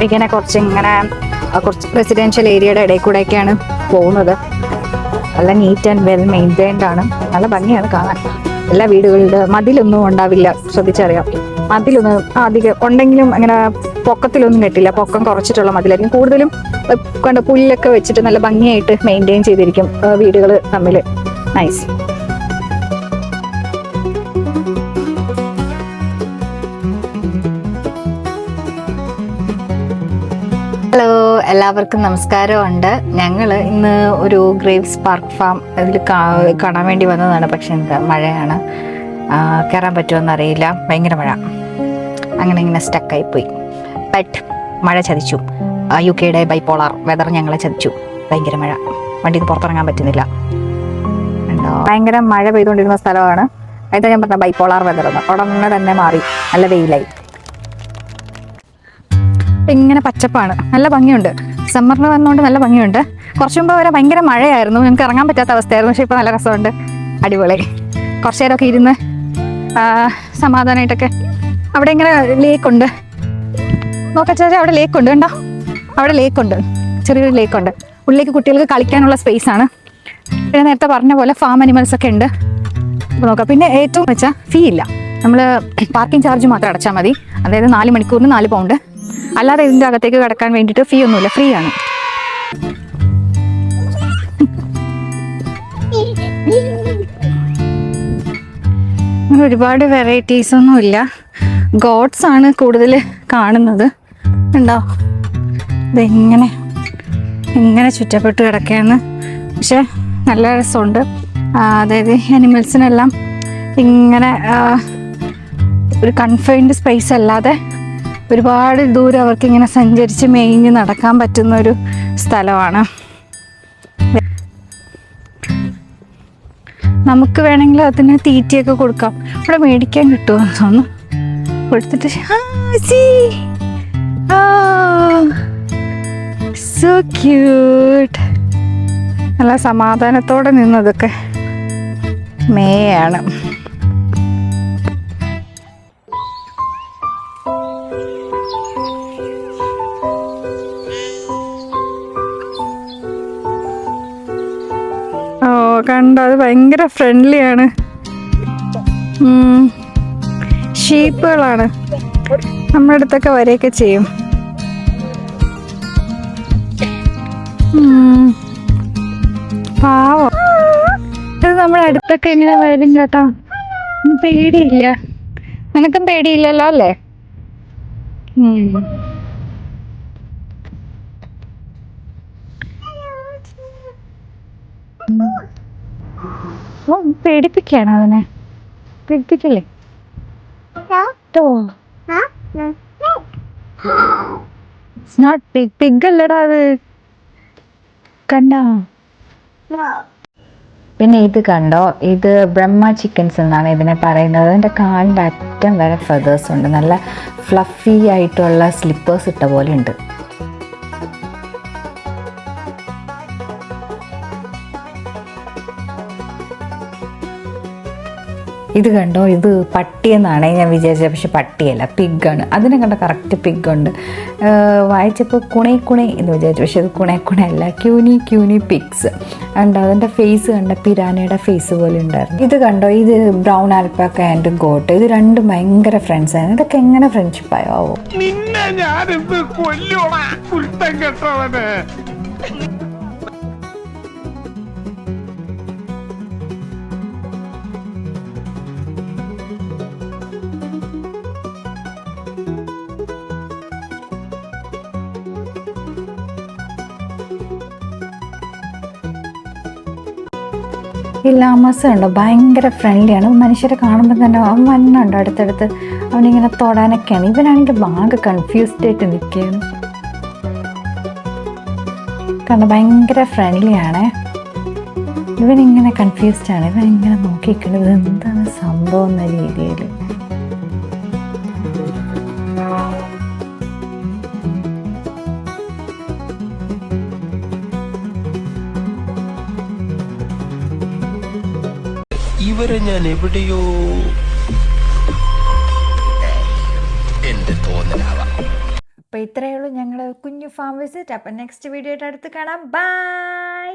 ഇങ്ങനെ കുറച്ച് റെസിഡൻഷ്യൽ ഏരിയയുടെ ഇടയിൽ കൂടെയൊക്കെയാണ് പോകുന്നത്. നല്ല നീറ്റ് ആൻഡ് വെൽ മെയിൻറ്റൈൻഡ് ആണ്. നല്ല ഭംഗിയാണ് കാണാൻ. എല്ലാ വീടുകളുടെ മതിലൊന്നും ഉണ്ടാവില്ല, ശ്രദ്ധിച്ചറിയാം. മതിലൊന്നും അധികം ഉണ്ടെങ്കിലും അങ്ങനെ പൊക്കത്തിലൊന്നും കെട്ടില്ല. പൊക്കം കുറച്ചിട്ടുള്ള മതിലായിരിക്കും കൂടുതലും. കണ്ട പുല്ലൊക്കെ വെച്ചിട്ട് നല്ല ഭംഗിയായിട്ട് മെയിൻറ്റെയിൻ ചെയ്തിരിക്കും വീടുകൾ തമ്മിൽ. നൈസ്. ഹലോ, എല്ലാവർക്കും നമസ്കാരമുണ്ട്. ഞങ്ങൾ ഇന്ന് ഒരു ഗ്രേവ്സ് പാർക്ക് ഫാം ഇതിൽ കാണാൻ വേണ്ടി വന്നതാണ്. പക്ഷെ എന്താ മഴയാണ്, കയറാൻ പറ്റുമെന്നറിയില്ല. ഭയങ്കര മഴ. അങ്ങനെ ഇങ്ങനെ സ്റ്റക്കായിപ്പോയി. ബട്ട് മഴ ചതിച്ചു. UK ബൈപോളാർ വെതർ ഞങ്ങളെ ചതിച്ചു. ഭയങ്കര മഴ, വണ്ടിക്ക് പുറത്തിറങ്ങാൻ പറ്റുന്നില്ല. ഉണ്ടോ, ഭയങ്കര മഴ പെയ്തുകൊണ്ടിരുന്ന സ്ഥലമാണ്. അതായത് ഞാൻ പറഞ്ഞ ബൈപോളാർ വെതർ എന്ന്. ഉടനെ തന്നെ മാറി, നല്ല വെയിലായി. ഇങ്ങനെ പച്ചപ്പാണ്, നല്ല ഭംഗിയുണ്ട്. സമ്മറിന് വന്നുകൊണ്ട് നല്ല ഭംഗിയുണ്ട്. കുറച്ചു മുമ്പ് വരെ ഭയങ്കര മഴയായിരുന്നു, ഞങ്ങൾക്ക് ഇറങ്ങാൻ പറ്റാത്ത അവസ്ഥയായിരുന്നു. പക്ഷെ ഇപ്പോൾ നല്ല രസമുണ്ട്, അടിപൊളി. കുറച്ചു നേരമൊക്കെ ഇരുന്ന് സമാധാനമായിട്ടൊക്കെ. അവിടെ ഇങ്ങനെ ലേക്കുണ്ട്, നോക്കച്ചാ അവിടെ ലേക്കുണ്ട്, കണ്ടോ? അവിടെ ലേക്കുണ്ട്, ചെറിയൊരു ലേക്കുണ്ട്. ഉള്ളിലേക്ക് കുട്ടികൾക്ക് കളിക്കാനുള്ള സ്പേസ് ആണ്. പിന്നെ നേരത്തെ പറഞ്ഞ പോലെ ഫാം അനിമൽസ് ഒക്കെ ഉണ്ട്. അപ്പോൾ നോക്കാം. പിന്നെ ഏറ്റവും വെച്ചാൽ ഫീ ഇല്ല. നമ്മൾ പാർക്കിംഗ് ചാർജ് മാത്രം അടച്ചാൽ മതി. അതായത് 4 മണിക്കൂറിന് 4 പൗണ്ട്. അല്ലാതെ ഇതിൻ്റെ അകത്തേക്ക് കിടക്കാൻ വേണ്ടിയിട്ട് ഫീ ഒന്നുമില്ല, ഫ്രീ ആണ്. അങ്ങനെ ഒരുപാട് വെറൈറ്റീസ് ഒന്നുമില്ല. ഗോഡ്സ് ആണ് കൂടുതൽ കാണുന്നത്. ഉണ്ടോ, ഇങ്ങനെ ചുറ്റപ്പെട്ട് കിടക്കുകയാണ്. പക്ഷെ നല്ല രസമുണ്ട്. അതായത് അനിമൽസിനെല്ലാം ഇങ്ങനെ ഒരു കൺഫൈൻഡ് സ്പേസ് അല്ലാതെ ഒരുപാട് ദൂരം അവർക്ക് ഇങ്ങനെ സഞ്ചരിച്ച് മേഞ്ഞ് നടക്കാൻ പറ്റുന്ന ഒരു സ്ഥലമാണ്. നമുക്ക് വേണമെങ്കിൽ അതിന് തീറ്റയൊക്കെ കൊടുക്കാം. ഇവിടെ മേടിക്കാൻ കിട്ടുമെന്ന് തോന്നുന്നു. കൊടുത്തിട്ട് സോ ക്യൂട്ട്. നല്ല സമാധാനത്തോടെ നിന്നതൊക്കെ മേയാണ്. കണ്ടോ, അത് ഭയങ്കര ഫ്രണ്ട്ലിയാണ്. ഷീപ്പുകളാണ്, നമ്മുടെ അടുത്തൊക്കെ വരെയൊക്കെ ചെയ്യും. പാവം, ഇത് നമ്മുടെ അടുത്തൊക്കെ ഇങ്ങനെ വരും കേട്ടോ. പേടിയില്ല, നിനക്കും പേടിയില്ലല്ലോ അല്ലേ? പേടിപ്പിക്കാണ് അതിനെ, പേടിപ്പിക്കല്ലേ? പിഗ് അല്ലടാ അത്, കണ്ടോ? പിന്നെ ഇത് കണ്ടോ, ഇത് ബ്രഹ്മ ചിക്കൻസ് എന്നാണ് ഇതിനെ പറയുന്നത്. അതിൻ്റെ കാലിൻ്റെ അറ്റം വരെ ഫെതേഴ്സ് ഉണ്ട്. നല്ല ഫ്ലഫി ആയിട്ടുള്ള സ്ലിപ്പേഴ്സ് ഇട്ട പോലെ ഉണ്ട്. ഇത് കണ്ടോ, ഇത് പട്ടിയെന്നാണ് ഞാൻ വിചാരിച്ചത്. പക്ഷെ പട്ടിയല്ല, പിഗാണ്. അതിനെ കണ്ട കറക്റ്റ് പിഗുണ്ട്. വായിച്ചപ്പോൾ കുണേ എന്ന് വിചാരിച്ചു. പക്ഷെ അത് കുണേ അല്ല, ക്യൂനി പിഗ്സ്. കണ്ടോ, അതിൻ്റെ ഫേസ് കണ്ട പിരാനയുടെ ഫേസ് പോലെ ഉണ്ടായിരുന്നു. ഇത് കണ്ടോ, ഇത് ബ്രൗൺ ആൽപ്പാക്ക ആൻഡ് ഗോട്ട്. ഇത് രണ്ടും ഭയങ്കര ഫ്രണ്ട്സ് ആണ്. ഇതൊക്കെ എങ്ങനെ ഫ്രണ്ട്ഷിപ്പ് ആയോ? ഈ ലാമസ് ഉണ്ടോ, ഭയങ്കര ഫ്രണ്ട്ലിയാണ്. മനുഷ്യരെ കാണുമ്പോൾ തന്നെ അവൻ വന്നുണ്ട് അടുത്തടുത്ത്. അവനിങ്ങനെ തൊടാനൊക്കെയാണ്. ഇവനാണെങ്കിൽ ആകെ കൺഫ്യൂസ്ഡ് ആയിട്ട് നിൽക്കുകയാണ്. കാരണം ഭയങ്കര ഫ്രണ്ട്ലിയാണ്. ഇവനിങ്ങനെ കൺഫ്യൂസ്ഡ് ആണ്. ഇവൻ ഇങ്ങനെ നോക്കിക്കുന്നത് എന്താണ് സംഭവം എന്ന രീതിയിൽ. ഇവരെ ഞാൻ എവിടെയോ എന്റെ തോന്നലാവാം. അപ്പോൾ ഇത്രയേ ഉള്ളൂ ഞങ്ങൾ കുഞ്ഞു ഫാം വിസിറ്റ്. അപ്പം നെക്സ്റ്റ് വീഡിയോ ആയിട്ട് അടുത്ത് കാണാം. ബൈ.